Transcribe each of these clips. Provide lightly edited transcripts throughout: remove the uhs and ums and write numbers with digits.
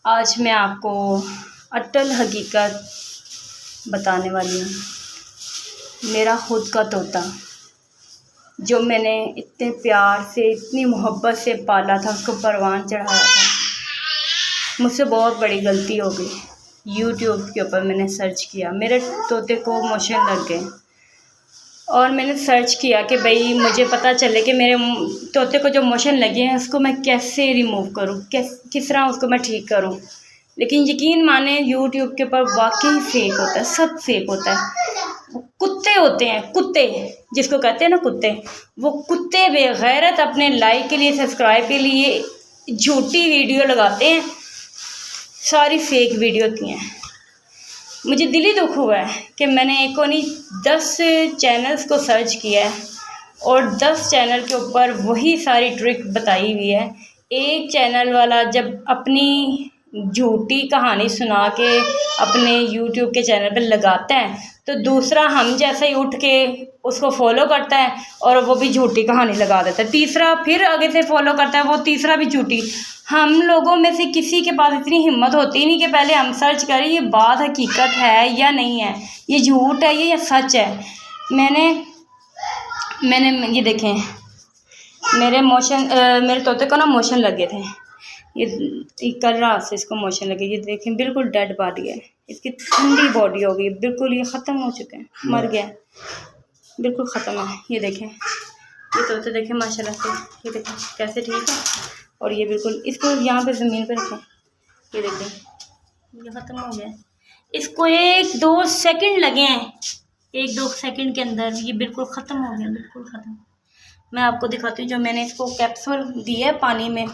आज मैं आपको अटल हकीकत बताने वाली हूँ। मेरा खुद का तोता जो मैंने इतने प्यार से इतनी मोहब्बत से पाला था, उसको परवान चढ़ाया था। मुझसे बहुत बड़ी गलती हो गई। यूट्यूब के ऊपर मैंने सर्च किया, मेरे तोते को मोशन लग गए और मैंने सर्च किया कि भाई मुझे पता चले कि मेरे तोते को जो मोशन लगे हैं उसको मैं कैसे रिमूव करूँ, किस तरह उसको मैं ठीक करूँ। लेकिन यकीन माने यूट्यूब के ऊपर वाकई फेक होता है, सब फेक होता है। कुत्ते होते हैं, कुत्ते जिसको कहते हैं ना कुत्ते, वो कुत्ते बेगैरत अपने लाइक के लिए, सब्सक्राइब के लिए झूठी वीडियो लगाते हैं। सारी फेक वीडियो होती हैं। मुझे दिली दुख हुआ है कि मैंने एक को नहीं 10 चैनल्स को सर्च किया है और 10 चैनल के ऊपर वही सारी ट्रिक बताई हुई है। एक चैनल वाला जब अपनी झूठी कहानी सुना के अपने यूट्यूब के चैनल पे लगाता है तो दूसरा हम जैसा ही उठ के उसको फॉलो करता है और वो भी झूठी कहानी लगा देता है। तीसरा फिर आगे से फॉलो करता है, वो तीसरा भी झूठी। हम लोगों में से किसी के पास इतनी हिम्मत होती नहीं कि पहले हम सर्च करें ये बात हकीकत है या नहीं है, ये झूठ है ये या सच है। मैंने ये देखें, मेरे तोते को ना मोशन लगे थे। ये कल रात से इसको मोशन लगे। ये देखें बिल्कुल डेड बॉडी है, इसकी ठंडी बॉडी हो गई बिल्कुल, ये ख़त्म हो चुके हैं, मर गया बिल्कुल ख़त्म है। ये देखें, ये तोते देखें माशाल्लाह से, ये देखें कैसे ठीक है। और ये बिल्कुल, इसको यहाँ पे ज़मीन पे रखें, ये देखें ये ख़त्म हो गया। इसको 1-2 सेकंड लगे हैं, 1-2 सेकंड के अंदर ये बिल्कुल ख़त्म हो गया, बिल्कुल ख़त्म। मैं आपको दिखाती हूँ जो मैंने इसको कैप्सूल दिया है पानी में,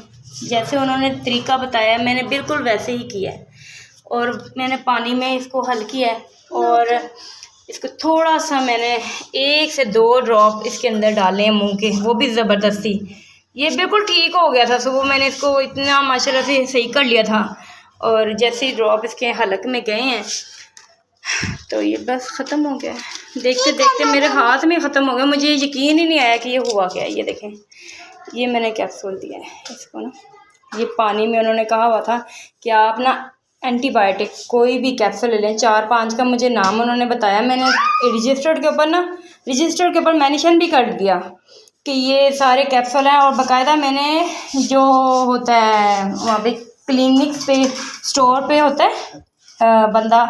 जैसे उन्होंने तरीका बताया मैंने बिल्कुल वैसे ही किया है। और मैंने पानी में इसको हल किया है और इसको थोड़ा सा मैंने 1 से 2 ड्रॉप इसके अंदर डाले हैं मुंह के, वो भी ज़बरदस्ती। ये बिल्कुल ठीक हो गया था। सुबह मैंने इसको इतना माशाल्लाह से सही कर लिया था और जैसे ही ड्रॉप इसके हलक में गए हैं तो ये बस ख़त्म हो गया। देखते देखते मेरे हाथ में ख़त्म हो गया, मुझे यकीन ही नहीं आया कि ये हुआ क्या है। ये देखें, ये मैंने कैप्सूल दिया है इसको ना, ये पानी में उन्होंने कहा हुआ था कि आप ना एंटीबायोटिक कोई भी कैप्सूल ले लें, 4-5 का मुझे नाम उन्होंने बताया। मैंने रजिस्टर्ड के ऊपर मेंशन भी कर दिया कि ये सारे कैप्सूल हैं और बाकायदा मैंने जो होता है वहाँ पे क्लिनिक पे स्टोर पे होता है बंदा,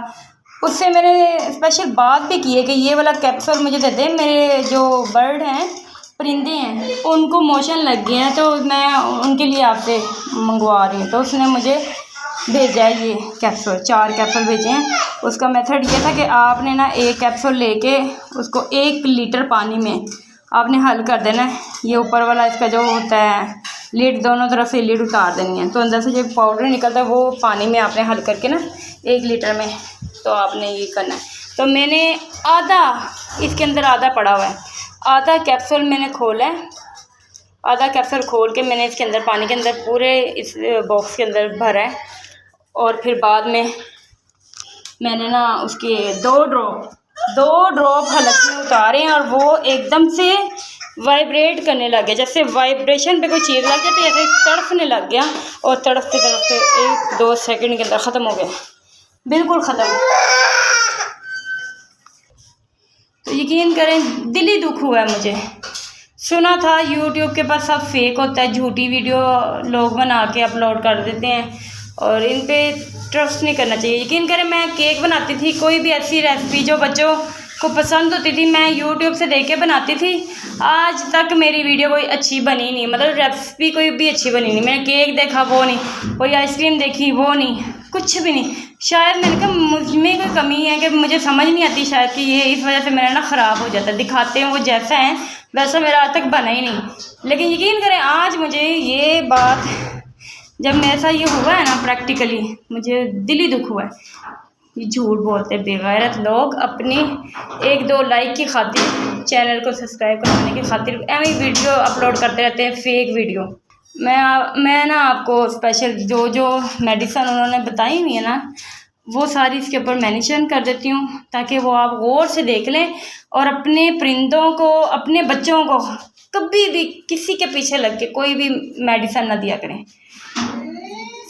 उससे मैंने स्पेशल बात भी की है कि ये वाला कैप्सूल मुझे दे दें। मेरे जो बर्ड हैं, परिंदे हैं, उनको मोशन लग गए हैं तो मैं उनके लिए आपसे मंगवा रही हूँ। तो उसने मुझे भेजा है ये कैप्सूल, 4 कैप्सूल भेजे हैं। उसका मेथड ये था कि आपने ना एक कैप्सूल लेके उसको 1 लीटर पानी में आपने हल कर देना है। ये ऊपर वाला इसका जो होता है लिड, दोनों तरफ से लिड उतार देनी है तो अंदर से जो पाउडर निकलता है वो पानी में आपने हल करके ना 1 लीटर में तो आपने ये करना है। तो मैंने आधा, इसके अंदर आधा पड़ा हुआ है, आधा कैप्सूल मैंने खोला है। आधा कैप्सूल खोल के मैंने इसके अंदर पानी के अंदर पूरे इस बॉक्स के अंदर भरा है और फिर बाद में मैंने ना उसके 2 ड्रॉप हलक में उतारे हैं और वो एकदम से वाइब्रेट करने लग गया। जैसे वाइब्रेशन पे कोई चीज़ लग जाती है ऐसे तड़फने लग गया और तड़फते 1-2 सेकंड के अंदर ख़त्म हो गया, बिल्कुल ख़त्म। तो यकीन करें दिली दुख हुआ है मुझे। सुना था यूट्यूब के पास सब फेक होता है, झूठी वीडियो लोग बना के अपलोड कर देते हैं और इन पे ट्रस्ट नहीं करना चाहिए। यकीन करें मैं केक बनाती थी, कोई भी ऐसी रेसिपी जो बच्चों को पसंद होती थी मैं यूट्यूब से देख के बनाती थी। आज तक मेरी वीडियो कोई अच्छी बनी नहीं, मतलब रेसिपी कोई भी अच्छी बनी नहीं। मैंने केक देखा वो नहीं, कोई आइसक्रीम देखी वो नहीं, कुछ भी नहीं। शायद मैंने कहा मुझ में कोई कमी है कि मुझे समझ नहीं आती शायद कि ये इस वजह से मेरा ना ख़राब हो जाता है। दिखाते हैं वो जैसा है वैसा मेरा आज तक बना ही नहीं। लेकिन यकीन करें आज मुझे ये बात जब मेरे साथ ये हुआ है ना प्रैक्टिकली, मुझे दिली दुख हुआ है। ये झूठ बोलते हैं बेगैरत लोग, अपनी 1-2 लाइक की खातिर, चैनल को सब्सक्राइब करवाने की खातिर ऐसी वीडियो अपलोड करते रहते हैं, फेक वीडियो। मैं ना आपको स्पेशल जो मेडिसिन उन्होंने बताई हुई है ना वो सारी इसके ऊपर मेंशन कर देती हूँ ताकि वो आप गौर से देख लें और अपने परिंदों को, अपने बच्चों को कभी भी किसी के पीछे लग के कोई भी मेडिसिन ना दिया करें।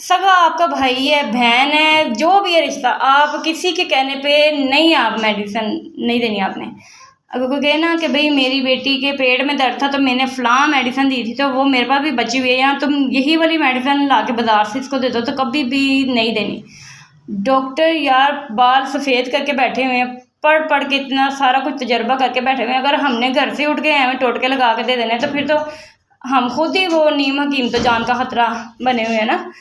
सगा आपका भाई है, बहन है, जो भी है रिश्ता, आप किसी के कहने पे नहीं, आप मेडिसिन नहीं देनी आपने। अगर कोई कहे ना कि भाई मेरी बेटी के पेट में दर्द था तो मैंने फ़लाँ मेडिसिन दी थी तो वो मेरे पास भी बची हुई है, या तुम यही वाली मेडिसिन ला के बाज़ार से इसको दे दो, तो कभी भी नहीं देनी। डॉक्टर यार बाल सफ़ेद करके बैठे हुए हैं, पढ़ पढ़ के इतना सारा कुछ तजर्बा करके बैठे हुए हैं। अगर हमने घर से उठ के हमें टोटके लगा के दे देने तो फिर तो हम खुद ही वो नीम हकीम तो जान का ख़तरा बने हुए हैं ना।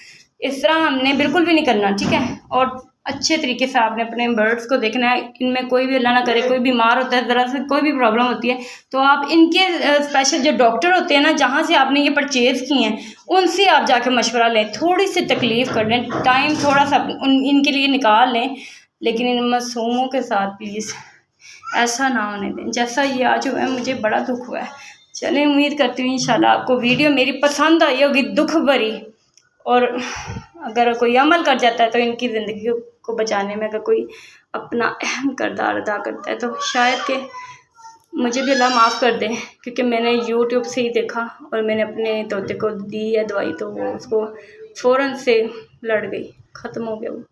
इस तरह हमने बिल्कुल भी नहीं करना, ठीक है। और अच्छे तरीके से आपने अपने बर्ड्स को देखना है, इनमें कोई भी अल्लाह ना करे कोई बीमार होता है, ज़रा से कोई भी प्रॉब्लम होती है तो आप इनके स्पेशल जो डॉक्टर होते हैं ना, जहाँ से आपने ये परचेज़ किए हैं उनसे आप जाके मशवरा लें, थोड़ी सी तकलीफ़ कर लें, टाइम थोड़ा सा इनके लिए निकाल लें, लेकिन इन मासूमों के साथ प्लीज़ ऐसा ना होने दें जैसा ये आज हुआ है। मुझे बड़ा दुख हुआ है। चलें, उम्मीद करती हूँ इंशाल्लाह आपको वीडियो मेरी पसंद आई होगी, दुख भरी, और अगर कोई अमल कर जाता है तो इनकी ज़िंदगी को बचाने में अगर कोई अपना अहम किरदार अदा करता है तो शायद कि मुझे भी अल्लाह माफ़ कर दे, क्योंकि मैंने यूट्यूब से ही देखा और मैंने अपने तोते को दी है दवाई तो वो उसको फ़ौरन से लड़ गई, ख़त्म हो गया वो।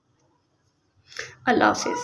अल्लाह हाफ़िज़।